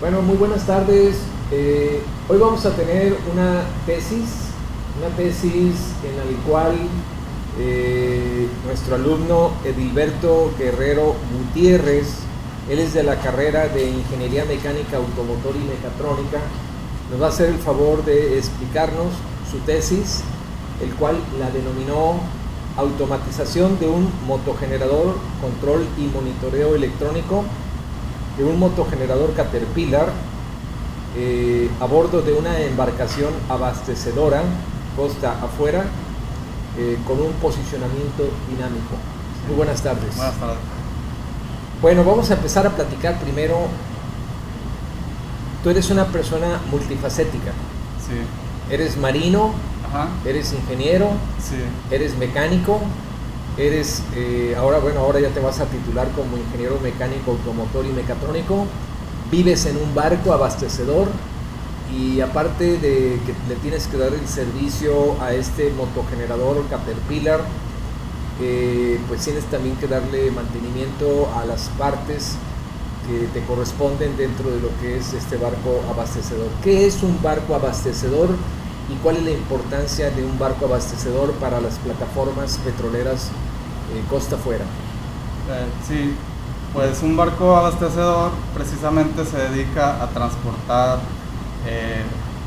Bueno, muy buenas tardes. Hoy vamos a tener una tesis en la cual nuestro alumno Edilberto Guerrero Gutiérrez, él es de la carrera de Ingeniería Mecánica Automotor y Mecatrónica, nos va a hacer el favor de explicarnos su tesis, el cual la denominó Automatización de un motogenerador, control y monitoreo electrónico de un motogenerador Caterpillar a bordo de una embarcación abastecedora costa afuera con un posicionamiento dinámico. Muy buenas tardes. Buenas tardes. Bueno, vamos a empezar a platicar primero. Tú eres una persona multifacética. Sí. Eres marino, Ajá. eres ingeniero, Sí. eres mecánico, eres, ahora ya te vas a titular como ingeniero mecánico, automotor y mecatrónico, vives en un barco abastecedor y aparte de que le tienes que dar el servicio a este motogenerador Caterpillar, pues tienes también que darle mantenimiento a las partes que te corresponden dentro de lo que es este barco abastecedor. ¿Qué es un barco abastecedor y cuál es la importancia de un barco abastecedor para las plataformas petroleras costa afuera? Sí, pues un barco abastecedor precisamente se dedica a transportar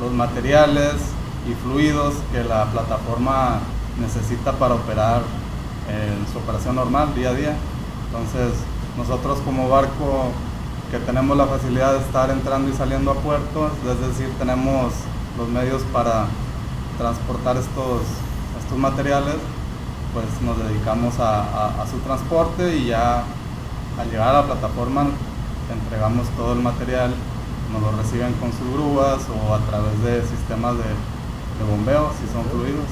los materiales y fluidos que la plataforma necesita para operar en su operación normal, día a día. Entonces, nosotros como barco que tenemos la facilidad de estar entrando y saliendo a puertos, es decir, tenemos los medios para transportar estos materiales, pues nos dedicamos a su transporte y ya al llegar a la plataforma entregamos todo el material, nos lo reciben con sus grúas o a través de sistemas de bombeo si son fluidos.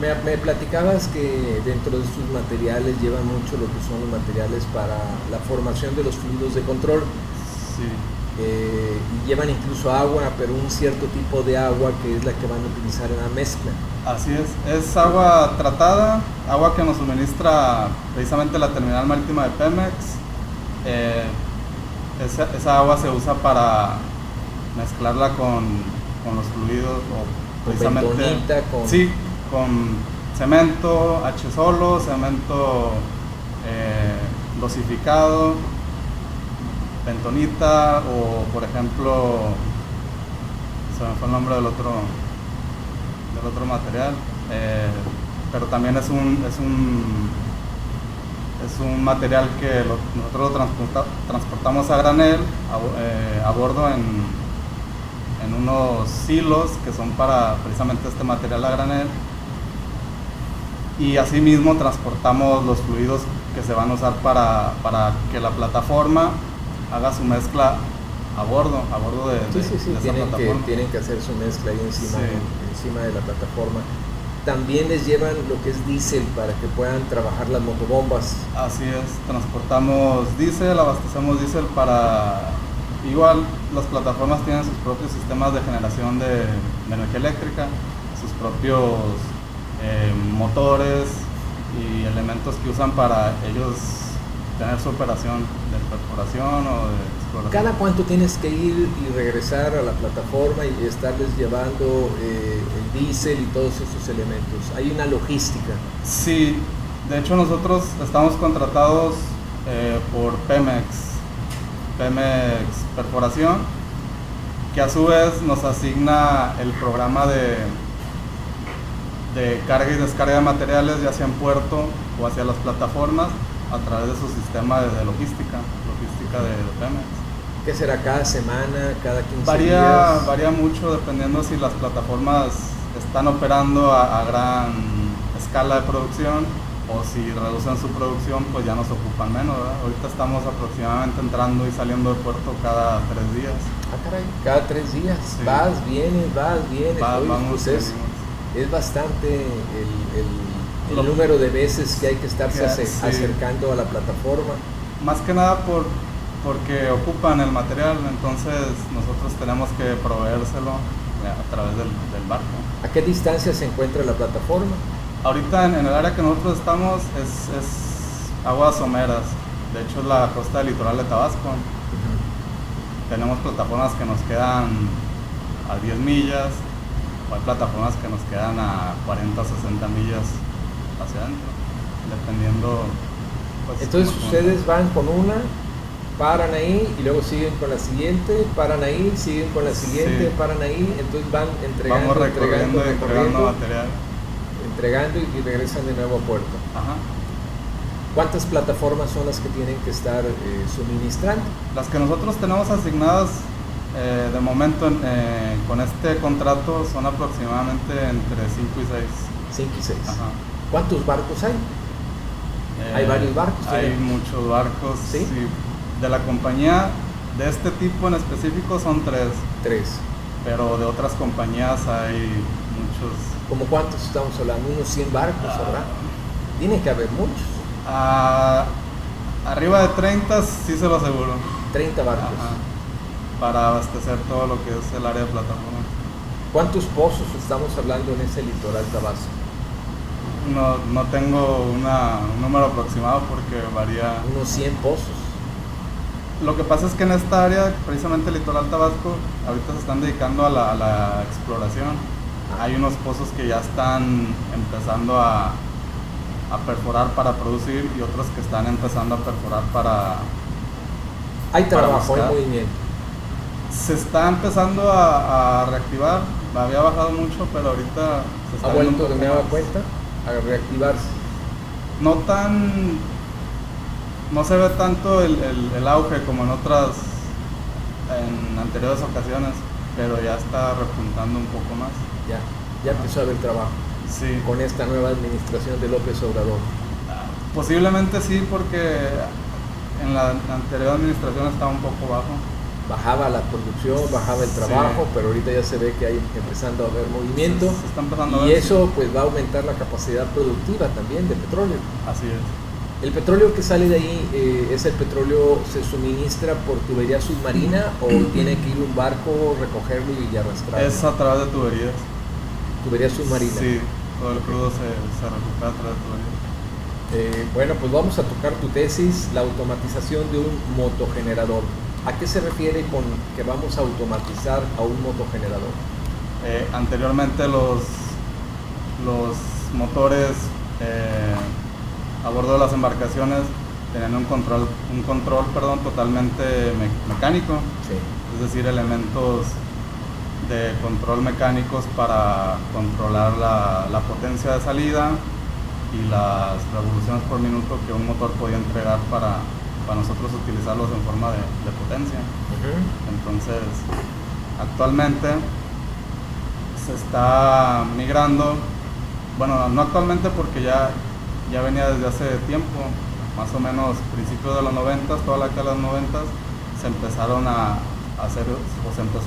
Me platicabas que dentro de estos materiales llevan mucho lo que son los materiales para la formación de los fluidos de control. Sí. Y llevan incluso agua, pero un cierto tipo de agua que es la que van a utilizar en la mezcla. Así es agua tratada, agua que nos suministra precisamente la terminal marítima de Pemex. Esa agua se usa para mezclarla con los fluidos o precisamente con bentonita, sí, con cemento H solo, cemento dosificado, bentonita o por ejemplo, se me fue el nombre del otro material, pero también es un material que nosotros lo transportamos a granel a bordo en unos silos que son para precisamente este material a granel, y asimismo transportamos los fluidos que se van a usar para que la plataforma haga su mezcla a bordo de esa plataforma. Tienen que hacer su mezcla ahí encima, Sí. encima de la plataforma. También les llevan lo que es diésel para que puedan trabajar las motobombas. Así es, transportamos diésel, abastecemos diésel para... Igual, las plataformas tienen sus propios sistemas de generación de energía eléctrica, sus propios motores y elementos que usan para ellos tener su operación de perforación o de exploración. ¿Cada cuánto tienes que ir y regresar a la plataforma y estarles llevando el diésel y todos esos elementos? ¿Hay una logística? Sí, de hecho nosotros estamos contratados por Pemex Perforación, que a su vez nos asigna el programa de carga y descarga de materiales, ya sea en puerto o hacia las plataformas, a través de su sistema de logística de Pemex. ¿Qué será cada semana, cada 15 días? Varía mucho dependiendo si las plataformas están operando a gran escala de producción o si reducen su producción, pues ya nos ocupan menos, ¿verdad? Ahorita estamos aproximadamente entrando y saliendo de puerto cada 3 días. Ah, caray, cada 3 días. Sí. Vas, vienes. Vamos, es bastante el número de veces que hay que estarse acercando a la plataforma. Más que nada porque ocupan el material, entonces nosotros tenemos que proveérselo a través del barco. ¿A qué distancia se encuentra la plataforma? Ahorita en el área que nosotros estamos es aguas someras, de hecho es la costa del litoral de Tabasco. tenemos plataformas que nos quedan a 10 millas, o hay plataformas que nos quedan a 40 o 60 millas hacia adentro, dependiendo. Pues, entonces ustedes van con una, paran ahí y luego siguen con la siguiente, paran ahí, siguen con la siguiente, sí, paran ahí, entonces van entregando, vamos recorriendo y entregando material, entregando y regresan de nuevo a puerto. Ajá. ¿Cuántas plataformas son las que tienen que estar suministrando? Las que nosotros tenemos asignadas de momento con este contrato son aproximadamente entre 5 y 6. 5 y 6. Ajá. ¿Cuántos barcos hay? ¿Hay varios barcos? Hay muchos barcos. ¿Sí? Sí. De la compañía de este tipo en específico son 3. 3. Pero de otras compañías hay muchos. ¿Cómo cuántos estamos hablando? Unos 100 barcos, ¿verdad? Tiene que haber muchos. Arriba de 30, sí se lo aseguro. 30 barcos. Ajá. Para abastecer todo lo que es el área de plataforma. ¿Cuántos pozos estamos hablando en ese litoral tabasco? No tengo un número aproximado porque varía. Unos 100 pozos. Lo que pasa es que en esta área, precisamente el litoral tabasco, ahorita se están dedicando a la exploración. Hay unos pozos que ya están empezando a perforar para producir y otros que están empezando a perforar para. Hay trabajo, hay movimiento. Se está empezando a reactivar, había bajado mucho, pero ahorita se está ¿Ha vuelto de nueva cuenta a reactivarse? No se ve tanto el auge como en anteriores ocasiones, pero ya está repuntando un poco más. Ya empezó a haber trabajo. Sí. Con esta nueva administración de López Obrador. Posiblemente sí, porque en la anterior administración estaba un poco bajo. Bajaba la producción, bajaba el trabajo, sí. Pero ahorita ya se ve que hay empezando a haber movimiento. Se está empezando a ver, y eso pues va a aumentar la capacidad productiva también de petróleo. Así es. ¿El petróleo que sale de ahí, es el petróleo, se suministra por tubería submarina o tiene que ir un barco, recogerlo y arrastrarlo? Es a través de tuberías. ¿Tubería submarina? Sí, todo el crudo se recupera a través de tuberías. Bueno, pues vamos a tocar tu tesis, la automatización de un motogenerador. ¿A qué se refiere con que vamos a automatizar a un motogenerador? Anteriormente los motores a bordo de las embarcaciones tenían un control totalmente mecánico, sí. Es decir, elementos de control mecánicos para controlar la potencia de salida y las revoluciones por minuto que un motor podía entregar para nosotros utilizarlos en forma de potencia. Uh-huh. Entonces, actualmente se está migrando, bueno, no actualmente porque ya venía desde hace tiempo, más o menos principios de los 90, toda la década de los 90, se empezó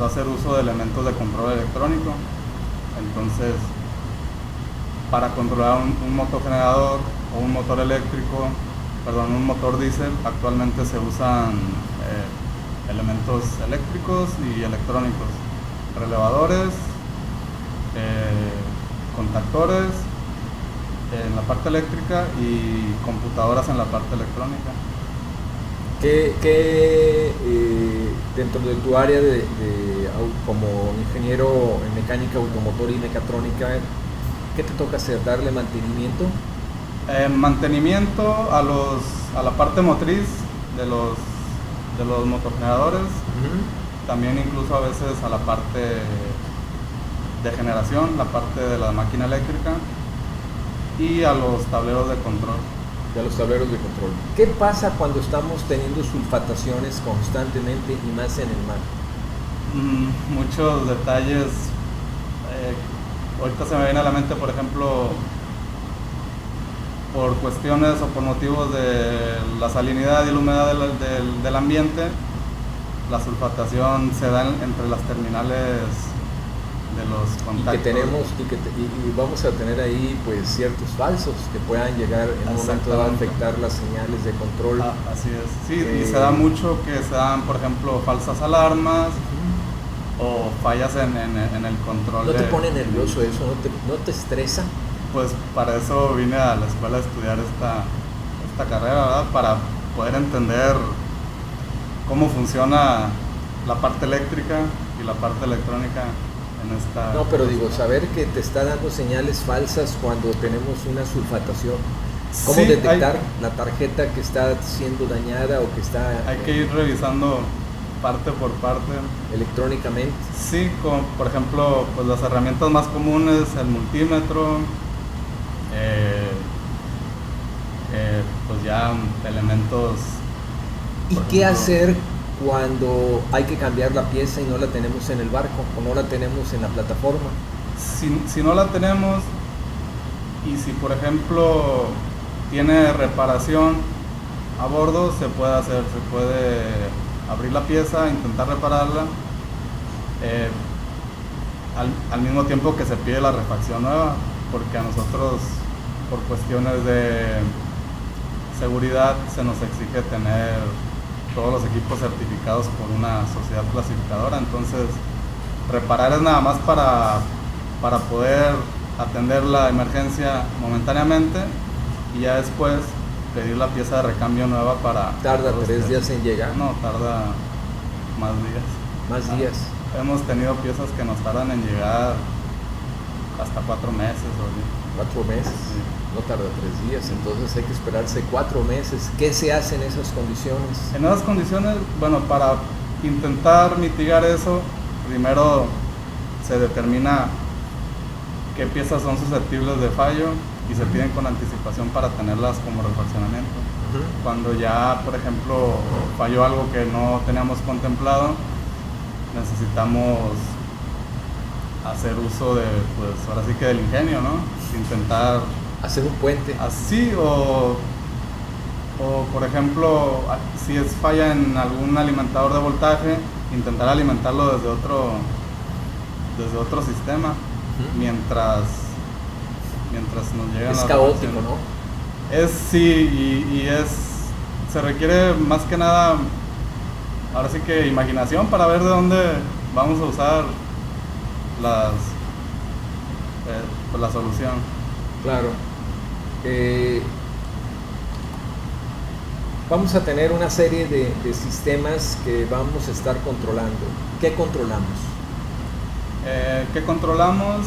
a hacer uso de elementos de control electrónico. Entonces, para controlar un motogenerador o un motor eléctrico, un motor diésel, actualmente se usan elementos eléctricos y electrónicos, relevadores, contactores en la parte eléctrica y computadoras en la parte electrónica. Dentro de tu área como ingeniero en mecánica automotor y mecatrónica, ¿qué te toca hacer? ¿Darle mantenimiento? Mantenimiento a la parte motriz de los motogeneradores, uh-huh. También incluso a veces a la parte de generación, la parte de la máquina eléctrica y a los tableros de control. Y a los tableros de control. ¿Qué pasa cuando estamos teniendo sulfataciones constantemente y más en el mar? Muchos detalles. Ahorita se me viene a la mente, por ejemplo, por cuestiones o por motivos de la salinidad y la humedad del ambiente, la sulfatación se da entre las terminales de los contactos. Y vamos a tener ahí pues ciertos falsos que puedan llegar en un momento dado a afectar las señales de control. Así es. Sí, y se da mucho que se dan, por ejemplo, falsas alarmas, uh-huh. O fallas en el control. ¿No te pone nervioso eso? ¿No te estresa? Pues para eso vine a la escuela a estudiar esta carrera, ¿verdad? Para poder entender cómo funciona la parte eléctrica y la parte electrónica en esta... No, pero digo, saber que te está dando señales falsas cuando tenemos una sulfatación. ¿Cómo Sí, detectar la tarjeta que está siendo dañada o que está hay que ir revisando parte por parte. electrónicamente? Sí, como por ejemplo, pues las herramientas más comunes, el multímetro, pues ya elementos. ¿Y por qué ejemplo, hacer cuando hay que cambiar la pieza y no la tenemos en el barco o no la tenemos en la plataforma? si no la tenemos y si por ejemplo tiene reparación a bordo, se puede abrir la pieza, intentar repararla, al mismo tiempo que se pide la refacción nueva, porque a nosotros por cuestiones de seguridad se nos exige tener todos los equipos certificados por una sociedad clasificadora. Entonces reparar es nada más para poder atender la emergencia momentáneamente y ya después pedir la pieza de recambio nueva para... ¿Tarda 3 días en llegar? No, tarda más días. Más días. Hemos tenido piezas que nos tardan en llegar hasta 4 meses. 4 meses. Sí. No tarda 3 días, entonces hay que esperarse 4 meses. ¿Qué se hace en esas condiciones? En esas condiciones, bueno, para intentar mitigar eso, primero se determina qué piezas son susceptibles de fallo y se piden con anticipación para tenerlas como refaccionamiento. Cuando ya, por ejemplo, falló algo que no teníamos contemplado, necesitamos hacer uso de, pues ahora sí que del ingenio, ¿no? Intentar Hacer un puente. así o por ejemplo, si es falla en algún alimentador de voltaje, intentar alimentarlo desde otro sistema mientras nos llegan Es las caótico, reparaciones. ¿no? Es sí, y se requiere más que nada, ahora sí que imaginación para ver de dónde vamos a usar pues la solución. Claro. Vamos a tener una serie de sistemas que vamos a estar controlando. ¿Qué controlamos? ¿Qué controlamos?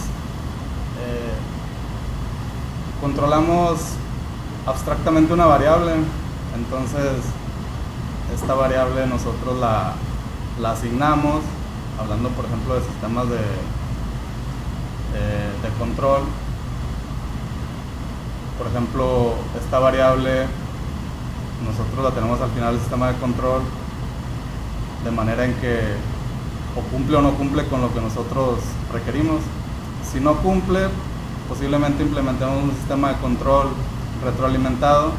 Controlamos abstractamente una variable. Entonces esta variable nosotros la asignamos, hablando por ejemplo de sistemas de control. Por ejemplo, esta variable nosotros la tenemos al final del sistema de control, de manera en que o cumple o no cumple con lo que nosotros requerimos. Si no cumple, posiblemente implementemos un sistema de control retroalimentado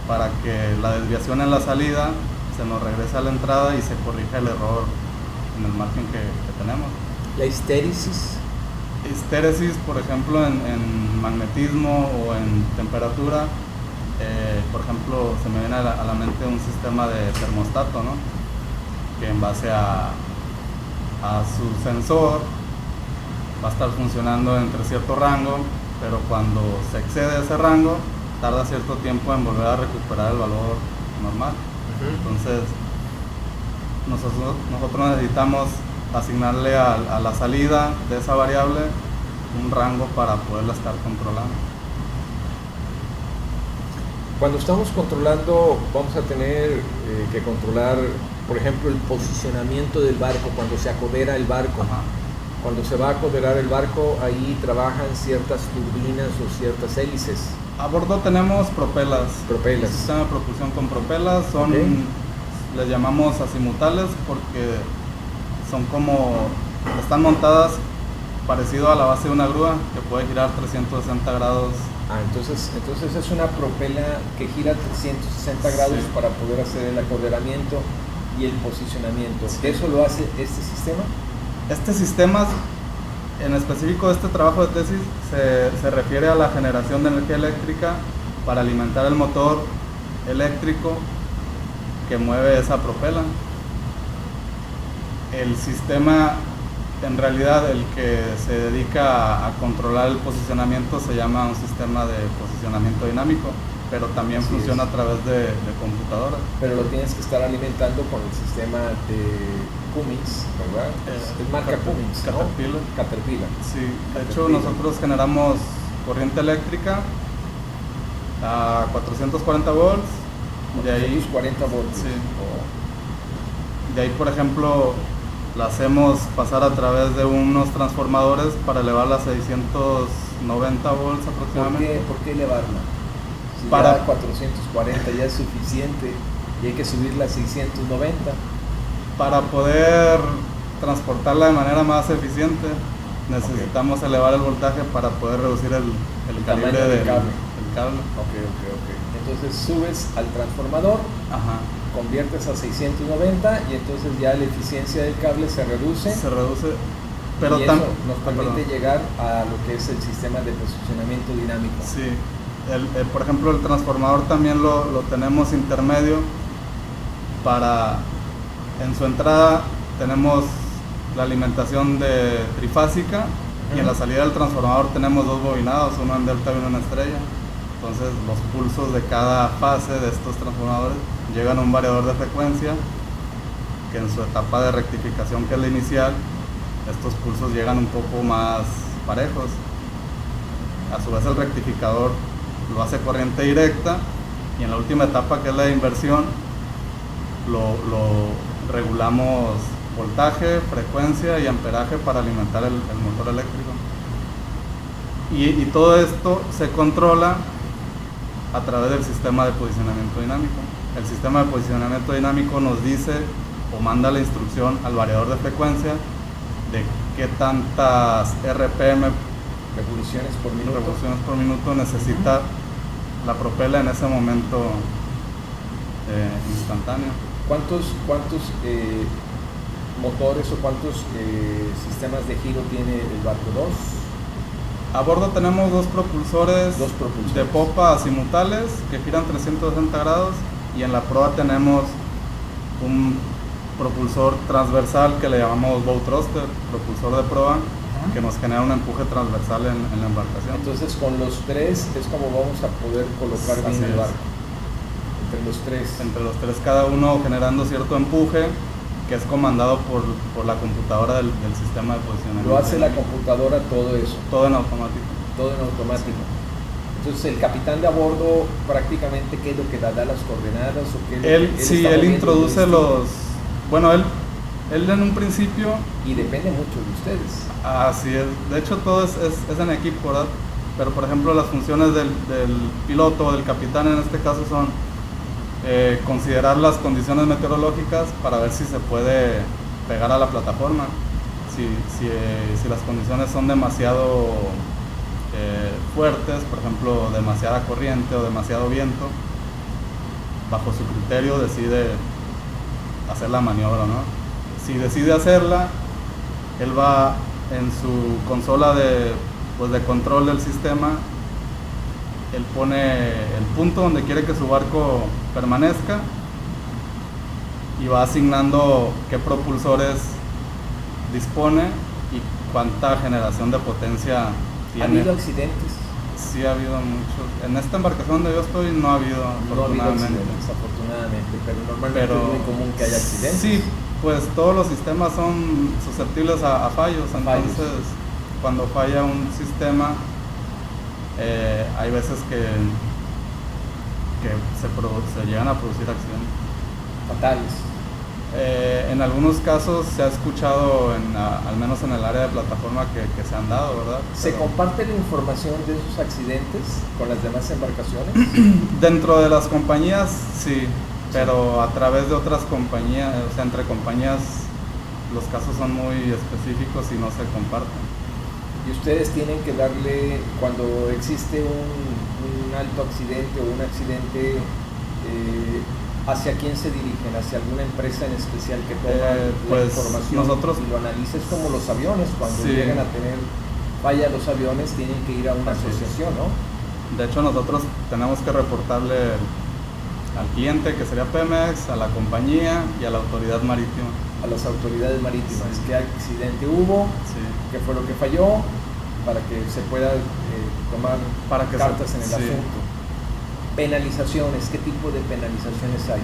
para que la desviación en la salida se nos regrese a la entrada y se corrija el error en el margen que tenemos. La histéresis. Histéresis, por ejemplo, en magnetismo o en temperatura, por ejemplo, se me viene a la mente un sistema de termostato, ¿no? Que en base a su sensor va a estar funcionando entre cierto rango, pero cuando se excede ese rango, tarda cierto tiempo en volver a recuperar el valor normal. Entonces, nosotros necesitamos asignarle a la salida de esa variable un rango para poderla estar controlando. Cuando estamos controlando, vamos a tener que controlar, por ejemplo, el posicionamiento del barco, cuando se acodera el barco. Ajá. Cuando se va a acoderar el barco, ahí trabajan ciertas turbinas o ciertas hélices. A bordo tenemos propelas. Propelas. Un sistema de propulsión con propelas, son, les llamamos azimutales porque son están montadas parecido a la base de una grúa que puede girar 360 grados. Entonces es una propela que gira 360 grados Sí. para poder hacer el acorderamiento y el posicionamiento. Sí. ¿Eso lo hace este sistema? Este sistema, en específico este trabajo de tesis, se refiere a la generación de energía eléctrica para alimentar el motor eléctrico que mueve esa propela. El sistema, en realidad, el que se dedica a controlar el posicionamiento se llama un sistema de posicionamiento dinámico. pero también Así funciona es. a través de computadora. Pero lo tienes que estar alimentando con el sistema de Cummins, ¿verdad? Es marca Cummins, ¿no? Caterpillar. Caterpillar. Sí, de hecho Caterpillar. nosotros generamos corriente eléctrica a 440 volts. De ahí, 40 voltios. sí. Oh. De ahí, por ejemplo, la hacemos pasar a través de unos transformadores para elevarla a 690 volts aproximadamente. ¿Por qué elevarla? Si Para- ya 440 ya es suficiente y hay que subirla a 690. Para poder transportarla de manera más eficiente, necesitamos elevar el voltaje para poder reducir el calibre tamaño del cable. del cable. Ok. Entonces subes al transformador, Ajá. conviertes a 690 y entonces ya la eficiencia del cable se reduce. Se reduce, pero y eso tam- nos permite llegar a lo que es el sistema de posicionamiento dinámico. Sí, por ejemplo, el transformador también lo tenemos intermedio para, en su entrada tenemos la alimentación de trifásica y en la salida del transformador tenemos dos bobinados, uno en delta y uno en estrella. Entonces los pulsos de cada fase de estos transformadores llegan a un variador de frecuencia que en su etapa de rectificación, que es la inicial, estos pulsos llegan un poco más parejos. A su vez el rectificador lo hace corriente directa y en la última etapa, que es la de inversión, lo regulamos voltaje, frecuencia y amperaje para alimentar el motor eléctrico. Y todo esto se controla a través del sistema de posicionamiento dinámico. El sistema de posicionamiento dinámico nos dice o manda la instrucción al variador de frecuencia de qué tantas RPM, Revoluciones por minuto. revoluciones por minuto, necesita la propela en ese momento instantáneo. ¿Cuántos motores o cuántos sistemas de giro tiene el barco? ¿Dos? A bordo tenemos dos propulsores de popa azimutales que giran 360 grados y en la proa tenemos un propulsor transversal que le llamamos bow thruster, propulsor de proa, que nos genera un empuje transversal en la embarcación. Entonces con los tres es como vamos a poder colocar bien Así el es. barco. Entre los tres. Entre los tres, cada uno generando cierto empuje que es comandado por la computadora del sistema de posicionamiento. Lo hace la computadora todo eso, Todo en automático. todo en automático. Entonces el capitán de a bordo prácticamente ¿qué es lo que da las coordenadas o qué es lo que está Él moviendo introduce el los... Bueno, él en un principio... y depende mucho de ustedes. Así es. De hecho todo es en equipo, ¿verdad? Pero por ejemplo las funciones del piloto o del capitán en este caso son considerar las condiciones meteorológicas para ver si se puede pegar a la plataforma. Si las condiciones son demasiado fuertes, por ejemplo demasiada corriente o demasiado viento, bajo su criterio decide hacer la maniobra, ¿no? Si decide hacerla, él va en su consola de control del sistema, él pone el punto donde quiere que su barco permanezca y va asignando qué propulsores dispone y cuánta generación de potencia ¿Ha tiene. habido accidentes? Sí, ha habido muchos. En esta embarcación donde yo estoy no ha habido, No ha habido afortunadamente. accidentes, afortunadamente, pero normalmente es muy común que haya accidentes. Sí, pues todos los sistemas son susceptibles a fallos, entonces cuando falla un sistema hay veces que se llegan a producir accidentes. Fatales. En algunos casos se ha escuchado, al menos en el área de plataforma, que se han dado, ¿verdad? ¿Se comparte la información de esos accidentes con las demás embarcaciones? Dentro de las compañías, sí, pero a través de otras compañías, o sea, entre compañías, los casos son muy específicos y no se comparten. Y ustedes tienen que darle, cuando existe un alto accidente o un accidente, ¿hacia quién se dirigen? ¿Hacia alguna empresa en especial que toma la pues información nosotros, y lo analiza? Es como los aviones, cuando sí, llegan a tener falla los aviones tienen que ir a una Así es. asociación, ¿no? De hecho, nosotros tenemos que reportarle al cliente, que sería Pemex, a la compañía y a la autoridad marítima. A las autoridades marítimas, Sí. qué accidente hubo, Sí. qué fue lo que falló, para que se pueda tomar Para que cartas en el sí. asunto. Penalizaciones, ¿qué tipo de penalizaciones hay?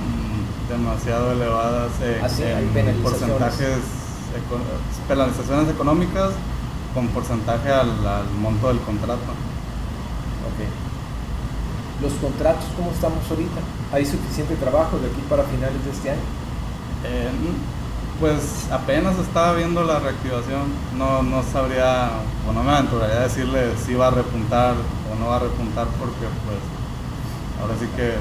Demasiado elevadas Así, hay en penalizaciones. penalizaciones económicas con porcentaje al monto del contrato. Ok. Los contratos, ¿cómo estamos ahorita? ¿Hay suficiente trabajo de aquí para finales de este año? Pues apenas estaba viendo la reactivación, no sabría, o no me aventuraría a decirle si va a repuntar o no va a repuntar, porque pues ahora sí que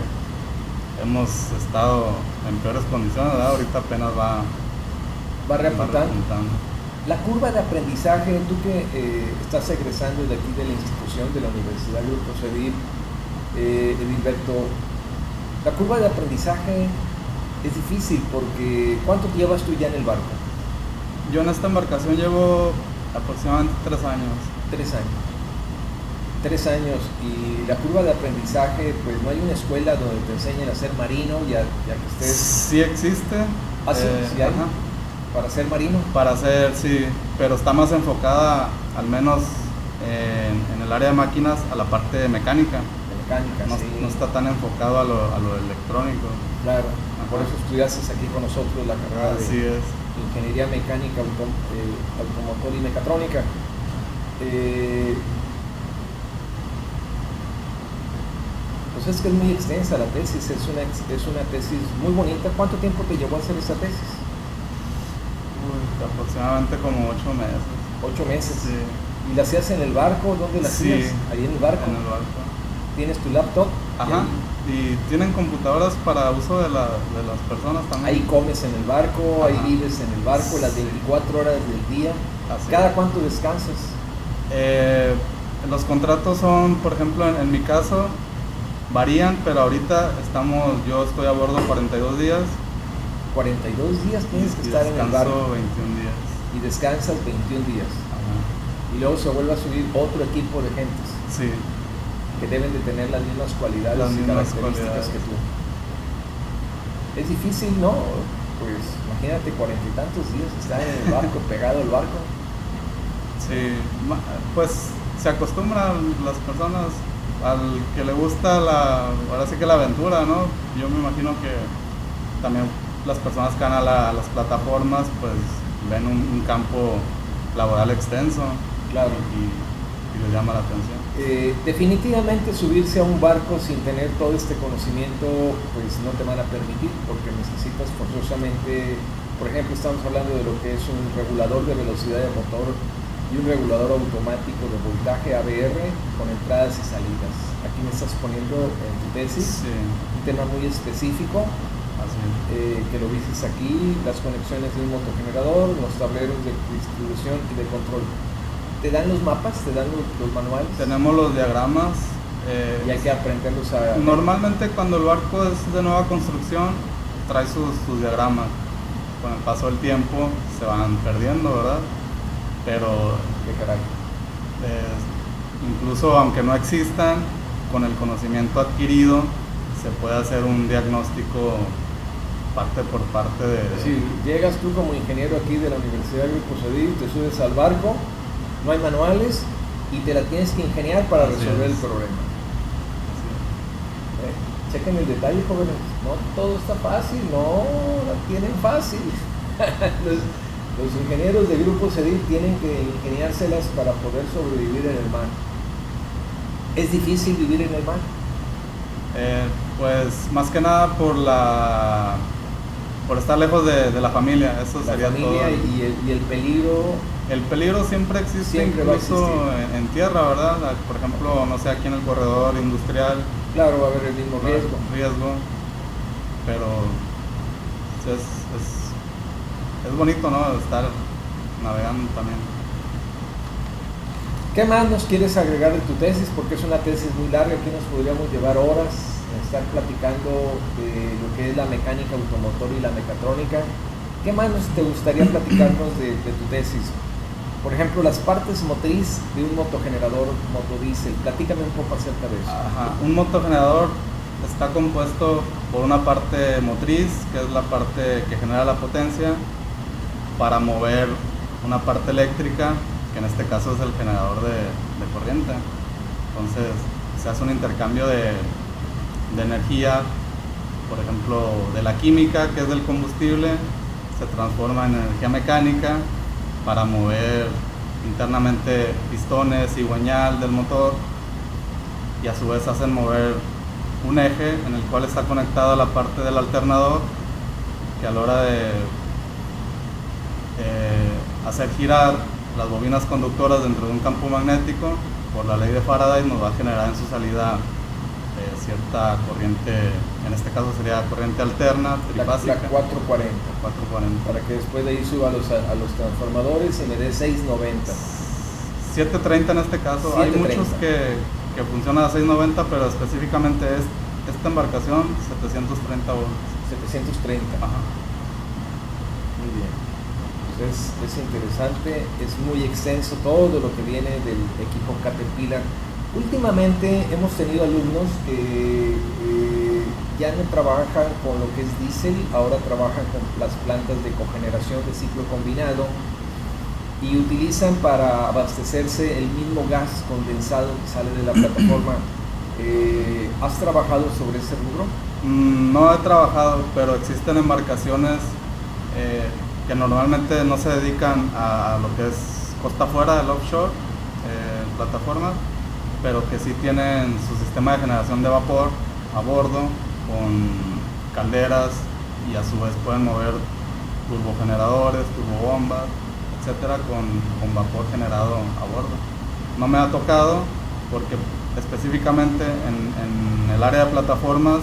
hemos estado en peores condiciones, ¿verdad? Ahorita apenas Va repuntando. La curva de aprendizaje, tú que estás egresando de aquí de la institución de la Universidad Grupo Cedil, Edilberto, la curva de aprendizaje es difícil porque ¿cuánto llevas tú ya en el barco? Yo en esta embarcación llevo aproximadamente 3 años. 3 años. 3 años, y la curva de aprendizaje, pues no hay una escuela donde te enseñen a ser marino, ya que estés... Sí existe. Sí hay. Ajá. ¿Para ser marino? Para ser, sí, pero está más enfocada, al menos en el área de máquinas, a la parte mecánica. Mecánica, no, sí. No está tan enfocado a lo electrónico. Claro. Ajá. Por eso estudiaste aquí con nosotros la carrera Así de es. Ingeniería Mecánica, Automotor y Mecatrónica. Pues es que es muy extensa la tesis, es una tesis muy bonita. ¿Cuánto tiempo te llevó a hacer esa tesis? Aproximadamente como 8 meses. 8 meses. Sí. ¿Y la hacías en el barco? ¿Dónde la hacías? Sí. Ahí en el barco. En el barco. ¿Tienes tu laptop? Ajá. Y tienen computadoras para uso de las personas también. Ahí comes en el barco, Ajá. ahí vives en el barco las 24 horas del día. Así ¿Cada es. cuánto descansas? Los contratos son, por ejemplo, en mi caso, varían, pero ahorita yo estoy a bordo 42 días. 42 días tienes que y estar en el barco. 21 días. Y descansas 21 días. Ajá. Y luego se vuelve a subir otro equipo de gentes Sí. que deben de tener las mismas cualidades Las y mismas características cualidades. que tú. Es difícil, ¿no? Pues imagínate 40 y tantos días estar en el barco, pegado al barco. Sí, pues se acostumbran las personas al que le gusta ahora sí que la aventura, ¿no? Yo me imagino que también las personas que van a las plataformas pues ven un campo laboral extenso. Claro. Y les llama la atención. Definitivamente subirse a un barco sin tener todo este conocimiento pues no te van a permitir, porque necesitas forzosamente, por ejemplo, estamos hablando de lo que es un regulador de velocidad de motor y un regulador automático de voltaje ABR con entradas y salidas. Aquí me estás poniendo en tu tesis un tema muy específico. Así es. Que lo dices aquí, las conexiones de un motogenerador, los tableros de distribución y de control. ¿Te dan los mapas? ¿Te dan los manuales? Tenemos los diagramas. Y hay que aprenderlos a... Normalmente cuando el barco es de nueva construcción, trae sus diagramas. Con el paso del tiempo se van perdiendo, ¿verdad? Pero ¿Qué caray? incluso aunque no existan, con el conocimiento adquirido se puede hacer un diagnóstico parte por parte de... Si llegas tú como ingeniero aquí de la Universidad de Grupo Cedil, te subes al barco, no hay manuales y te la tienes que ingeniar para resolver el problema. Chequen el detalle, jóvenes, no todo está fácil, no la tienen fácil. Los ingenieros de Grupo Cedil tienen que ingeniárselas para poder sobrevivir en el mar. ¿Es difícil vivir en el mar? Pues más que nada por estar lejos de la familia, eso La sería familia todo. Y el peligro. El peligro siempre existe, Siempre va a incluso en tierra, ¿verdad? Por ejemplo, no sé, aquí en el corredor industrial. Claro, va a haber el mismo riesgo. Pero es bonito, ¿no? Estar navegando también. ¿Qué más nos quieres agregar de tu tesis? Porque es una tesis muy larga, aquí nos podríamos llevar horas a estar platicando de lo que es la mecánica automotor y la mecatrónica. ¿Qué más te gustaría platicarnos de tu tesis? Por ejemplo, las partes motriz de un motogenerador motodiesel. Platícame un poco acerca de eso. Ajá. Un motogenerador está compuesto por una parte motriz, que es la parte que genera la potencia, para mover una parte eléctrica, que en este caso es el generador de corriente. Entonces se hace un intercambio de de energía, por ejemplo, de la química, que es del combustible, se transforma en energía mecánica para mover internamente pistones, cigüeñal del motor, y a su vez hacen mover un eje en el cual está conectada la parte del alternador, que a la hora de hacer girar las bobinas conductoras dentro de un campo magnético, por la ley de Faraday nos va a generar en su salida cierta corriente, en este caso sería corriente alterna, trifásica. La 440. 440. Para que después de ahí suba a los transformadores y me dé 690. 730 en este caso. 730. Hay muchos que funcionan a 690, pero específicamente esta embarcación 730 volts. 730. Ajá. Muy bien. Pues es interesante, es muy extenso todo lo que viene del equipo Caterpillar. Últimamente hemos tenido alumnos que ya no trabajan con lo que es diésel, ahora trabajan con las plantas de cogeneración de ciclo combinado y utilizan para abastecerse el mismo gas condensado que sale de la plataforma. ¿Has trabajado sobre ese rubro? No he trabajado, pero existen embarcaciones que normalmente no se dedican a lo que es costa afuera del offshore, plataformas, pero que sí tienen su sistema de generación de vapor a bordo, con calderas, y a su vez pueden mover turbogeneradores, turbobombas, etcétera, con vapor generado a bordo. No me ha tocado porque específicamente en el área de plataformas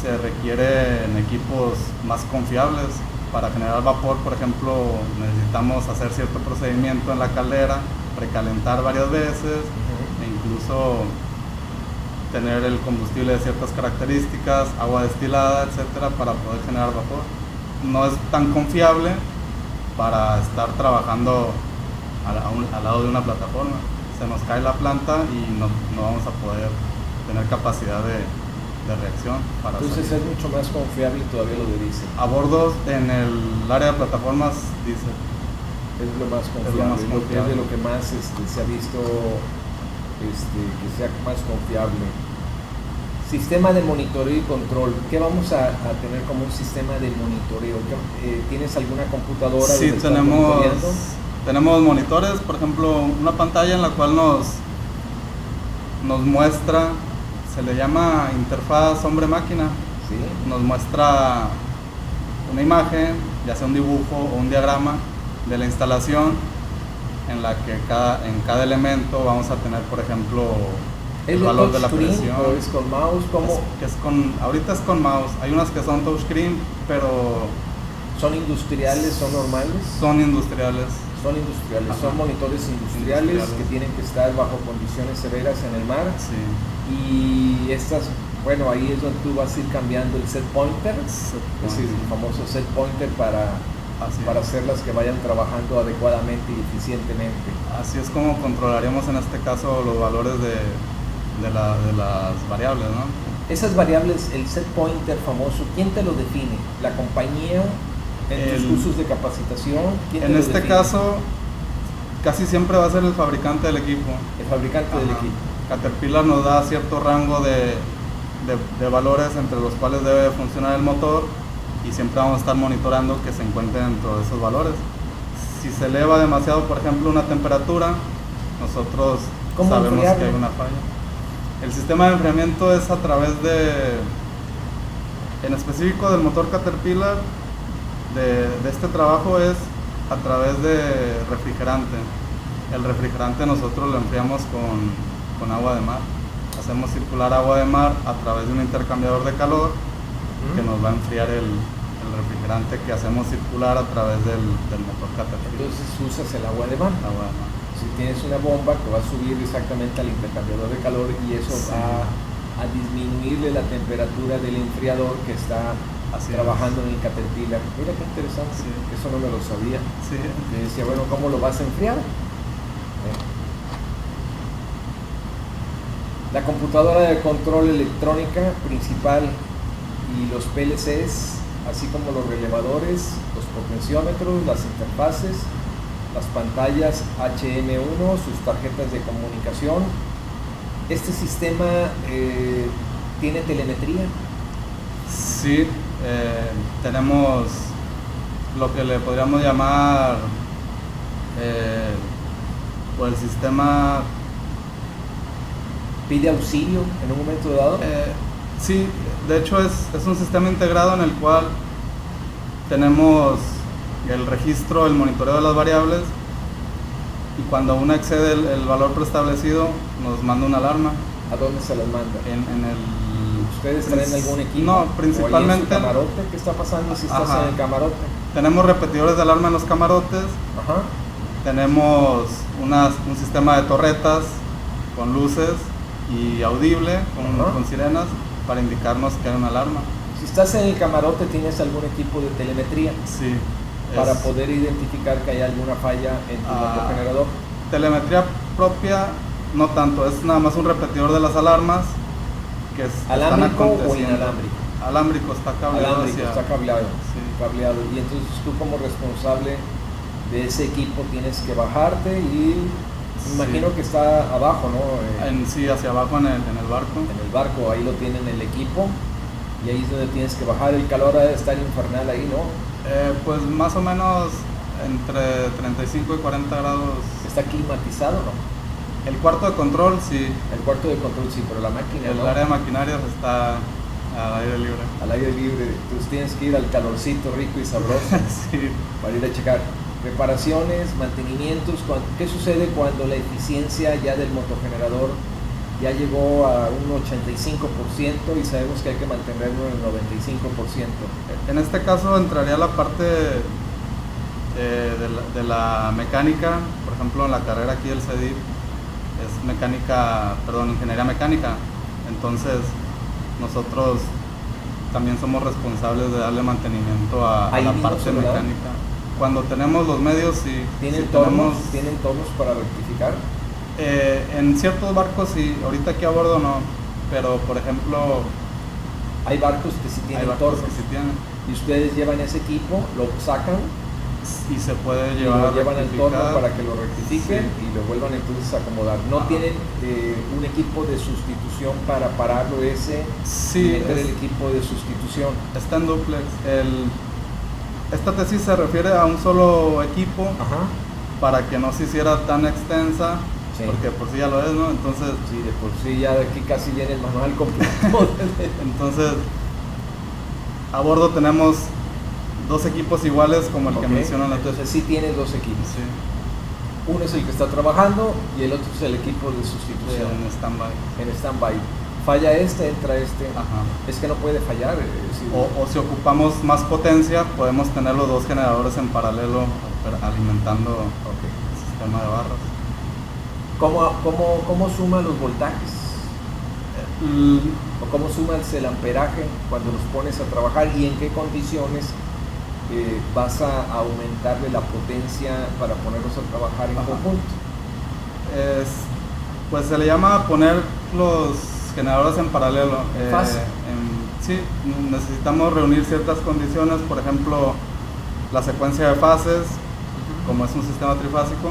se requieren equipos más confiables. Para generar vapor, por ejemplo, necesitamos hacer cierto procedimiento en la caldera, precalentar varias veces, e incluso tener el combustible de ciertas características, agua destilada, etcétera, para poder generar vapor. No es tan confiable para estar trabajando al lado de una plataforma. Se nos cae la planta y no vamos a poder tener capacidad de reacción. Entonces es mucho más confiable todavía lo de diésel. A bordo en el área de plataformas diésel. Es lo más confiable, es de lo que más se ha visto que sea más confiable. Sistema de monitoreo y control. ¿Qué vamos a tener como un sistema de monitoreo? ¿Tienes alguna computadora? Sí, tenemos monitores, por ejemplo, una pantalla en la cual nos muestra, se le llama interfaz hombre-máquina. ¿Sí? Nos muestra una imagen, ya sea un dibujo o un diagrama de la instalación, en la que en cada elemento vamos a tener, por ejemplo, el valor de la presión. ¿O es con mouse? ¿Cómo? Ahorita es con mouse. Hay unas que son touchscreen, pero... ¿Son industriales? ¿Son normales? Son industriales. Son industriales. Ajá. Son monitores industriales que tienen que estar bajo condiciones severas en el mar. Sí. Y estas, bueno, ahí es donde tú vas a ir cambiando el set pointer, es decir, el famoso set pointer para hacerlas que vayan trabajando adecuadamente y eficientemente. Así es como controlaríamos en este caso los valores de las variables, ¿no? Esas variables, el set pointer famoso, ¿quién te lo define? ¿La compañía? ¿En tus cursos de capacitación? En este caso, casi siempre va a ser el fabricante del equipo. El fabricante del equipo. Caterpillar nos da cierto rango de valores entre los cuales debe funcionar el motor, y siempre vamos a estar monitoreando que se encuentre dentro de esos valores. Si se eleva demasiado, por ejemplo, una temperatura, nosotros sabemos que hay una falla. El sistema de enfriamiento es a través en específico del motor Caterpillar, de este trabajo es a través de refrigerante. El refrigerante nosotros lo enfriamos con agua de mar. Hacemos circular agua de mar a través de un intercambiador de calor que nos va a enfriar el refrigerante que hacemos circular a través del motor Caterpillar. Entonces usas el agua de mar. Agua de mar. Si tienes una bomba que va a subir exactamente al intercambiador de calor, y eso va a disminuirle la temperatura del enfriador que está trabajando en el Caterpillar. Mira qué interesante, eso no me lo sabía. Sí. Yo decía, bueno, ¿cómo lo vas a enfriar? La computadora de control electrónica principal y los PLCs, así como los relevadores, los potenciómetros, las interfaces, las pantallas HM1, sus tarjetas de comunicación. Este sistema ¿Tiene telemetría? Sí, tenemos lo que le podríamos llamar pues el sistema. ¿Pide auxilio en un momento dado? Sí, de hecho es un sistema integrado en el cual tenemos el registro, el monitoreo de las variables, y cuando una excede el valor preestablecido nos manda una alarma. ¿A dónde se las manda? ¿Ustedes traen algún equipo? No, principalmente. ¿O en su camarote? ¿Qué está pasando si estás en el camarote? Tenemos repetidores de alarma en los camarotes. Ajá. Tenemos un sistema de torretas con luces y audible con sirenas para indicarnos que hay una alarma. Si estás en el camarote, ¿tienes algún equipo de telemetría? Sí. Para poder identificar que hay alguna falla en tu motogenerador. Telemetría propia, no tanto, es nada más un repetidor de las alarmas que ¿alámbrico o inalámbrico? Alámbrico, está cableado. Alámbrico, está cableado. Sí. Cableado. Y entonces tú como responsable de ese equipo tienes que bajarte y imagino que está abajo, ¿no? Sí, hacia abajo en el barco. En el barco, ahí lo tienen el equipo y ahí es donde tienes que bajar. El calor ha de estar infernal ahí, ¿no? Pues más o menos entre 35 y 40 grados. ¿Está climatizado o no? El cuarto de control, sí. El cuarto de control, sí, pero la máquina El no. área de maquinarias está al aire libre. Al aire libre. Entonces tienes que ir al calorcito rico y sabroso Sí. para ir a checar. Reparaciones, mantenimientos. ¿Qué sucede cuando la eficiencia ya del motogenerador ya llegó a un 85% y sabemos que hay que mantenerlo en el 95%? En este caso entraría la parte de la mecánica. Por ejemplo, en la carrera aquí del CEDIP es ingeniería mecánica. Entonces nosotros también somos responsables de darle mantenimiento a la parte mecánica. Cuando tenemos los medios, sí. ¿Tienen tornos para rectificar? En ciertos barcos sí, ahorita aquí a bordo no, pero por ejemplo. Hay barcos que sí tienen tornos. Que sí tienen. Y ustedes llevan ese equipo, lo sacan y se puede llevar, lo llevan al torno para que lo rectifiquen, sí, y lo vuelvan entonces a acomodar. ¿No tienen un equipo de sustitución para pararlo ese? Sí, y meter el equipo de sustitución. Está en duplex. Esta tesis se refiere a un solo equipo. Ajá. Para que no se hiciera tan extensa, sí, porque por sí ya lo es, ¿no? Entonces, sí, de por sí ya de aquí casi viene el manual completo. Entonces, a bordo tenemos dos equipos iguales como el que mencionan. Entonces sí tienes dos equipos. Sí. Uno es el que está trabajando y el otro es el equipo de sustitución. En stand-by. En stand-by. Falla entra este. Ajá. Es que no puede fallar. O si ocupamos más potencia, podemos tener los dos generadores en paralelo alimentando el sistema de barras. ¿Cómo suma los voltajes? ¿O cómo sumas el amperaje cuando los pones a trabajar y en qué condiciones vas a aumentarle la potencia para ponerlos a trabajar en conjunto? Pues se le llama poner los generadores en paralelo. Fase. Sí, necesitamos reunir ciertas condiciones, por ejemplo, la secuencia de fases, como es un sistema trifásico,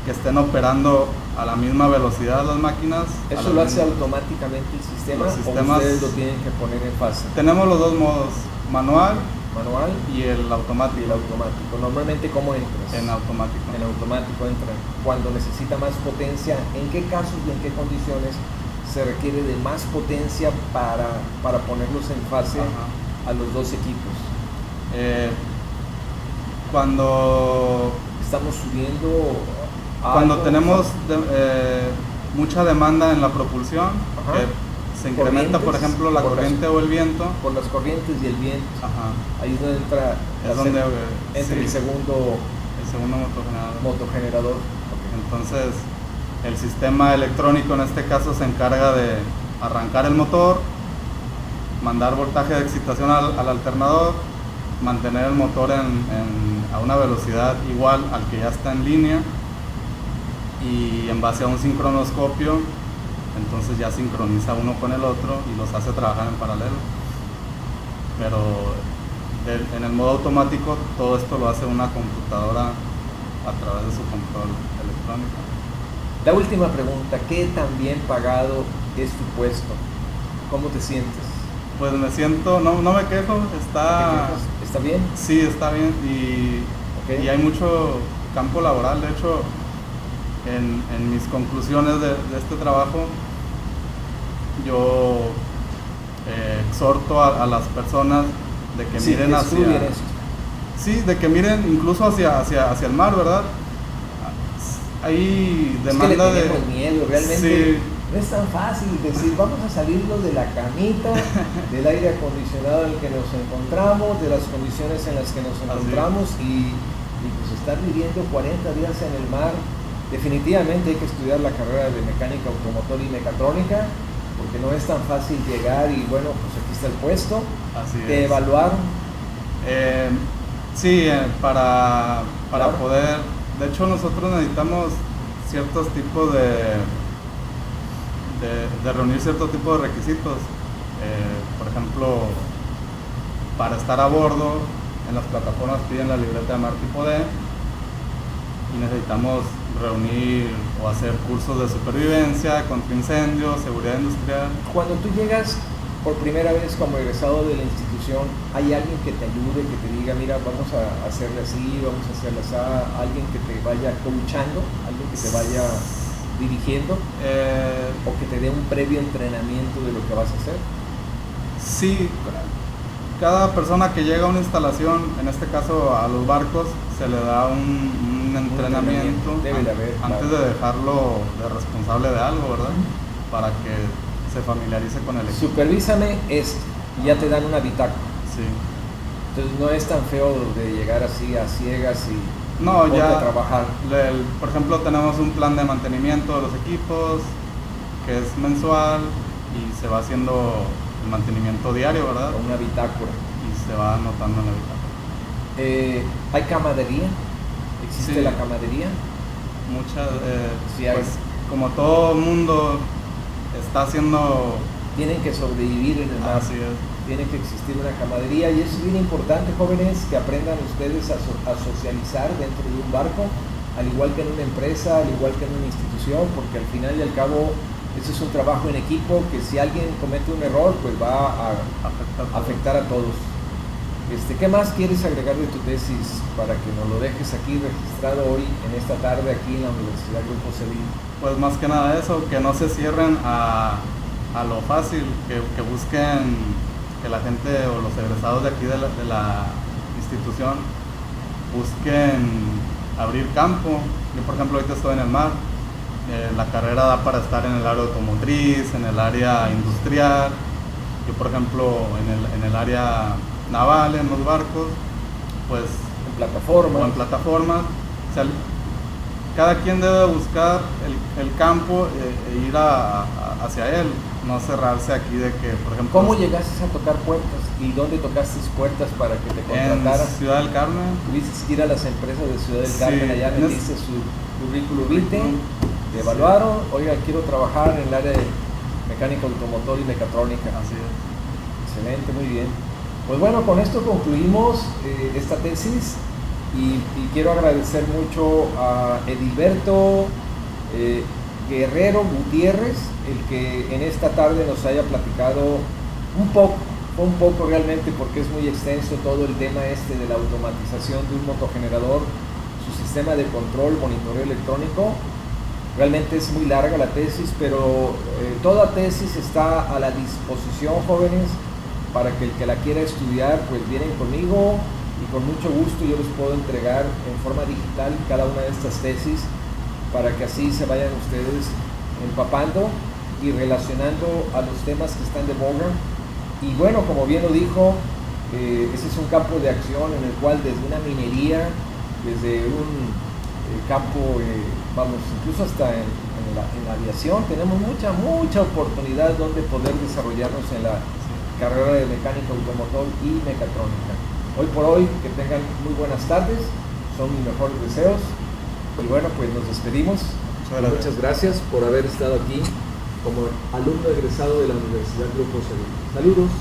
que estén operando a la misma velocidad las máquinas. ¿Eso lo hace automáticamente el sistema o ustedes lo tienen que poner en fase? Tenemos los dos modos, manual y el automático. Normalmente, ¿cómo entras? En automático. En automático entra. Cuando necesita más potencia, ¿en qué casos y en qué condiciones se requiere de más potencia para ponerlos en fase? Ajá. A los dos equipos? Cuando estamos subiendo cuando tenemos mucha demanda en la propulsión, que se incrementa, por ejemplo, la corriente o el viento. Por las corrientes y el viento. Ajá. Ahí es donde entra, sí, el segundo motogenerador. Okay. Entonces, el sistema electrónico en este caso se encarga de arrancar el motor, mandar voltaje de excitación al alternador, mantener el motor a una velocidad igual al que ya está en línea, y en base a un sincronoscopio entonces ya sincroniza uno con el otro y los hace trabajar en paralelo. Pero en el modo automático todo esto lo hace una computadora a través de su control electrónico. La última pregunta: ¿qué tan bien pagado es tu puesto? ¿Cómo te sientes? Pues me siento, no me quejo, ¿Está bien? Sí, está bien Okay. y hay mucho campo laboral. De hecho, en mis conclusiones de este trabajo, yo exhorto a las personas de que miren hacia... Sí, de que miren incluso hacia el mar, ¿verdad? Hay demanda de miedo, realmente. Sí. No es tan fácil decir, vamos a salirnos de la camita, del aire acondicionado en el que nos encontramos, de las condiciones en las que nos encontramos y pues estar viviendo 40 días en el mar. Definitivamente hay que estudiar la carrera de mecánica automotor y mecatrónica, porque no es tan fácil llegar y bueno, pues aquí está el puesto. Así ¿Te evaluaron? Sí, para Claro. poder... De hecho, nosotros necesitamos ciertos tipos de reunir cierto tipo de requisitos. Por ejemplo, para estar a bordo, en las plataformas piden la libreta de mar tipo D y necesitamos reunir o hacer cursos de supervivencia, contra incendios, seguridad industrial. Cuando tú llegas por primera vez como egresado de la institución, ¿hay alguien que te ayude, que te diga, mira, vamos a hacerle así, vamos a hacerle así? ¿Alguien que te vaya coachando? ¿Alguien que te vaya dirigiendo? ¿O que te dé un previo entrenamiento de lo que vas a hacer? Sí, cada persona que llega a una instalación, en este caso a los barcos, se le da un entrenamiento debe de haber, antes de dejarlo de responsable de algo, ¿verdad? Para que se familiarice con el equipo. Supervísame esto y ya te dan una bitácora. Sí. Entonces no es tan feo de llegar así a ciegas y no, ponte ya a trabajar. Por ejemplo, tenemos un plan de mantenimiento de los equipos que es mensual y se va haciendo el mantenimiento diario, ¿verdad? Con una bitácora. Y se va anotando en la bitácora. ¿Hay camadería? ¿Existe Sí. la camadería? Muchas, Sí hay. pues como todo mundo está haciendo... Tienen que sobrevivir en el mar. Así es. Tiene que existir una camadería y es bien importante, jóvenes, que aprendan ustedes a socializar dentro de un barco, al igual que en una empresa, al igual que en una institución, porque al final y al cabo ese es un trabajo en equipo que si alguien comete un error, pues va a afectar a todos. ¿Qué más quieres agregar de tu tesis para que nos lo dejes aquí registrado hoy, en esta tarde, aquí en la Universidad Grupo Cedil? Pues más que nada eso, que no se cierren a lo fácil, que busquen, que la gente o los egresados de aquí de la institución busquen abrir campo. Yo por ejemplo ahorita estoy en el mar, la carrera da para estar en el área automotriz, en el área industrial. Yo por ejemplo en el área naval, en los barcos, pues En plataforma. o en plataformas. O sea, cada quien debe buscar el campo e ir hacia él, no cerrarse aquí de que, por ejemplo... ¿Cómo llegaste a tocar puertas y dónde tocaste puertas para que te contrataran? En Ciudad del Carmen. Tuviste que ir a las empresas de Ciudad del Carmen, allá metiste su currículum vitae, te Sí. evaluaron, oiga, quiero trabajar en el área de mecánica automotor y mecatrónica. Así es. Excelente, muy bien. Pues bueno, con esto concluimos esta tesis y quiero agradecer mucho a Edilberto Guerrero Gutiérrez, el que en esta tarde nos haya platicado un poco realmente, porque es muy extenso todo el tema de la automatización de un motogenerador, su sistema de control, monitoreo electrónico. Realmente es muy larga la tesis, pero toda tesis está a la disposición, jóvenes, para que el que la quiera estudiar, pues vienen conmigo y con mucho gusto yo les puedo entregar en forma digital cada una de estas tesis para que así se vayan ustedes empapando y relacionando a los temas que están de moda. Y bueno, como bien lo dijo, ese es un campo de acción en el cual desde una minería, desde un campo, vamos, incluso hasta en la aviación, tenemos mucha oportunidad donde poder desarrollarnos en la carrera de mecánica automotor y mecatrónica. Hoy por hoy, que tengan muy buenas tardes, son mis mejores deseos y bueno, pues nos despedimos. Muchas gracias por haber estado aquí como alumno egresado de la Universidad Grupo Cedil. Saludos.